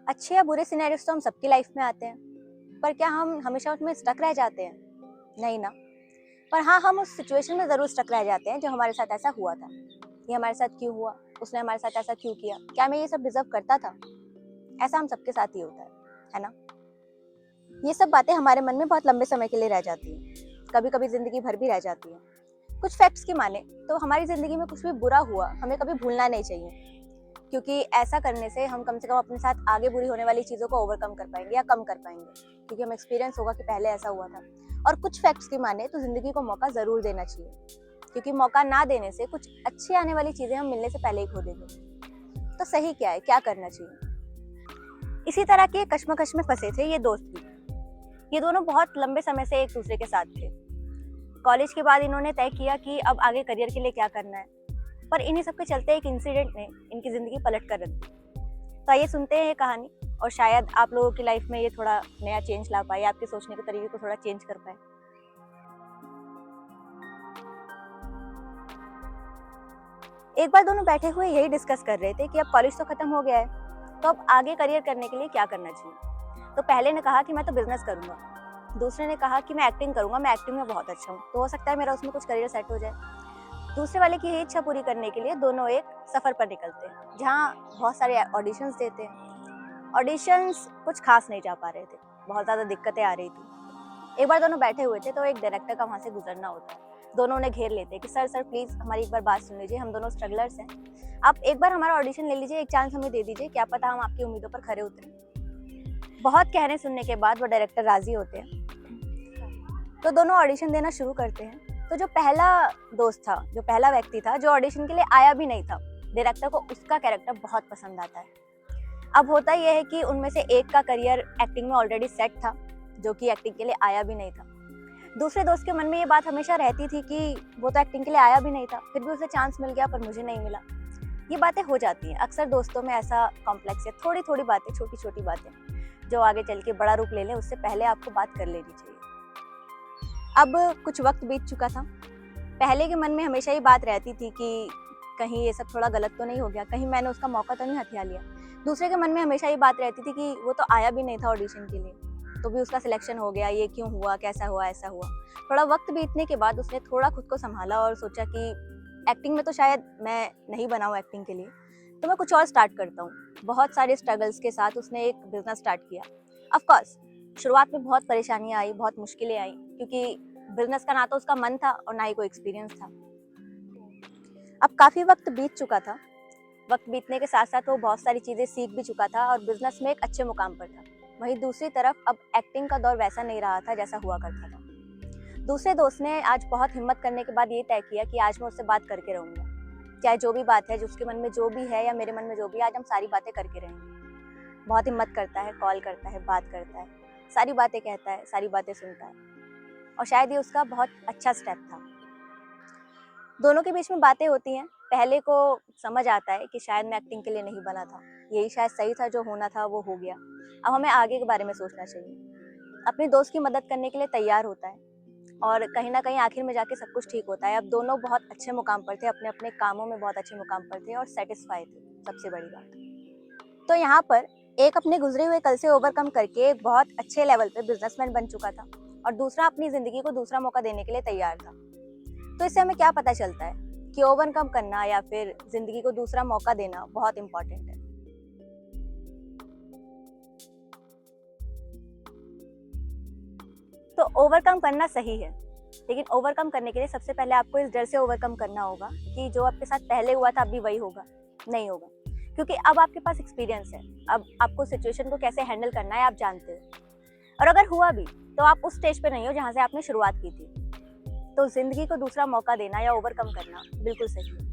अच्छे या बुरे सिनेरियोस तो हम सबकी लाइफ में आते हैं, पर क्या हम हमेशा उसमें स्टक रह जाते हैं? नहीं ना। पर हाँ, हम उस सिचुएशन में ज़रूर स्टक रह जाते हैं जो हमारे साथ ऐसा हुआ था। ये हमारे साथ क्यों हुआ? उसने हमारे साथ ऐसा क्यों किया? क्या मैं ये सब डिज़र्व करता था? ऐसा हम सबके साथ ही होता है ना? ये सब बातें हमारे मन में बहुत लंबे समय के लिए रह जाती हैं, कभी-कभी ज़िंदगी भर भी रह जाती हैं। कुछ फैक्ट्स की माने तो हमारी ज़िंदगी में कुछ भी बुरा हुआ, हमें कभी भूलना नहीं चाहिए। क्योंकि ऐसा करने से हम कम से कम अपने साथ आगे बुरी होने वाली चीज़ों को ओवरकम कर पाएंगे या कम कर पाएंगे, क्योंकि हमें एक्सपीरियंस होगा कि पहले ऐसा हुआ था। और कुछ फैक्ट्स की माने तो ज़िंदगी को मौका ज़रूर देना चाहिए, क्योंकि मौका ना देने से कुछ अच्छी आने वाली चीज़ें हम मिलने से पहले ही खो देंगे। तो सही क्या है, क्या करना चाहिए? इसी तरह के कश्मकश में फंसे थे ये दोस्त भी। ये दोनों बहुत लंबे समय से एक दूसरे के साथ थे। कॉलेज के बाद इन्होंने तय किया कि अब आगे करियर के लिए क्या करना है, पर इन्हीं सब के चलते एक इंसिडेंट ने इनकी ज़िंदगी पलट कर रख दी। तो आइए सुनते हैं ये कहानी, और शायद आप लोगों की लाइफ में ये थोड़ा नया चेंज ला पाए, आपके सोचने के तरीके को थोड़ा चेंज कर पाए। एक बार दोनों बैठे हुए यही डिस्कस कर रहे थे कि अब कॉलेज तो खत्म हो गया है, तो अब आगे करियर करने के लिए क्या करना चाहिए। तो पहले ने कहा कि मैं तो बिजनेस करूंगा, दूसरे ने कहा कि मैं एक्टिंग करूंगा, मैं एक्टिंग में बहुत अच्छा हूँ, तो हो सकता है मेरा उसमें कुछ करियर सेट हो जाए। दूसरे वाले की ये इच्छा पूरी करने के लिए दोनों एक सफर पर निकलते हैं, जहाँ बहुत सारे ऑडिशंस देते हैं। ऑडिशंस कुछ खास नहीं जा पा रहे थे, बहुत ज़्यादा दिक्कतें आ रही थी। एक बार दोनों बैठे हुए थे तो एक डायरेक्टर का वहाँ से गुजरना होता है। दोनों ने घेर लेते हैं कि सर सर प्लीज़ हमारी एक बार बात सुन लीजिए, हम दोनों स्ट्रगलर्स हैं, आप एक बार हमारा ऑडिशन ले लीजिए, एक चांस हमें दे दीजिए, क्या पता हम आपकी उम्मीदों पर खरे उतरें। बहुत कहने सुनने के बाद वो डायरेक्टर राजी होते हैं, तो दोनों ऑडिशन देना शुरू करते हैं। तो जो पहला दोस्त था, जो पहला व्यक्ति था, जो ऑडिशन के लिए आया भी नहीं था, डायरेक्टर को उसका कैरेक्टर बहुत पसंद आता है। अब होता यह है कि उनमें से एक का करियर एक्टिंग में ऑलरेडी सेट था, जो कि एक्टिंग के लिए आया भी नहीं था। दूसरे दोस्त के मन में ये बात हमेशा रहती थी कि वो तो एक्टिंग के लिए आया भी नहीं था, फिर भी उसे चांस मिल गया पर मुझे नहीं मिला। ये बातें हो जाती हैं अक्सर दोस्तों में, ऐसा कॉम्प्लेक्स है। थोड़ी थोड़ी बातें, छोटी छोटी बातें जो आगे चल के बड़ा रूप ले लें, उससे पहले आपको बात कर लेनी चाहिए। अब कुछ वक्त बीत चुका था। पहले के मन में हमेशा ये बात रहती थी कि कहीं ये सब थोड़ा गलत तो नहीं हो गया, कहीं मैंने उसका मौका तो नहीं हथिया लिया। दूसरे के मन में हमेशा ये बात रहती थी कि वो तो आया भी नहीं था ऑडिशन के लिए, तो भी उसका सिलेक्शन हो गया, ये क्यों हुआ, कैसा हुआ, ऐसा हुआ। थोड़ा वक्त बीतने के बाद उसने थोड़ा खुद को संभाला और सोचा कि एक्टिंग में तो शायद मैं नहीं बना हूँ एक्टिंग के लिए, तो मैं कुछ और स्टार्ट करता हूँ। बहुत सारे स्ट्रगल्स के साथ उसने एक बिजनेस स्टार्ट किया। ऑफ कोर्स शुरुआत में बहुत परेशानियां आई, बहुत मुश्किलें आई, क्योंकि बिजनेस का ना तो उसका मन था और ना ही कोई एक्सपीरियंस था। अब काफ़ी वक्त बीत चुका था। वक्त बीतने के साथ साथ वो बहुत सारी चीज़ें सीख भी चुका था और बिजनेस में एक अच्छे मुकाम पर था। वहीं दूसरी तरफ अब एक्टिंग का दौर वैसा नहीं रहा था जैसा हुआ करता था। दूसरे दोस्त ने आज बहुत हिम्मत करने के बाद ये तय किया कि आज मैं उससे बात करके रहूँगा, चाहे जो भी बात है, जो उसके मन में जो भी है या मेरे मन में जो भी है, आज हम सारी बातें करके रहेंगे। बहुत हिम्मत करता है, कॉल करता है, बात करता है, सारी बातें कहता है, सारी बातें सुनता है, और शायद ये उसका बहुत अच्छा स्टेप था। दोनों के बीच में बातें होती हैं। पहले को समझ आता है कि शायद मैं एक्टिंग के लिए नहीं बना था, यही शायद सही था, जो होना था वो हो गया, अब हमें आगे के बारे में सोचना चाहिए। अपने दोस्त की मदद करने के लिए तैयार होता है और कहीं ना कहीं आखिर में जाके सब कुछ ठीक होता है। अब दोनों बहुत अच्छे मुकाम पर थे, अपने अपने कामों में बहुत अच्छे मुकाम पर थे और सेटिस्फाई थे, सबसे बड़ी बात। तो यहाँ पर एक अपने गुजरे हुए कल से ओवरकम करके एक बहुत अच्छे लेवल पे बिजनेसमैन बन चुका था, और दूसरा अपनी जिंदगी को दूसरा मौका देने के लिए तैयार था। तो इससे हमें क्या पता चलता है कि ओवरकम करना या फिर जिंदगी को दूसरा मौका देना बहुत इंपॉर्टेंट है। तो ओवरकम करना सही है, लेकिन ओवरकम करने के लिए सबसे पहले आपको इस डर से ओवरकम करना होगा कि जो आपके साथ पहले हुआ था अब भी वही होगा। नहीं होगा, क्योंकि अब आपके पास एक्सपीरियंस है, अब आपको सिचुएशन को कैसे हैंडल करना है आप जानते हो। और अगर हुआ भी तो आप उस स्टेज पे नहीं हो जहाँ से आपने शुरुआत की थी। तो जिंदगी को दूसरा मौका देना या ओवरकम करना बिल्कुल सही है।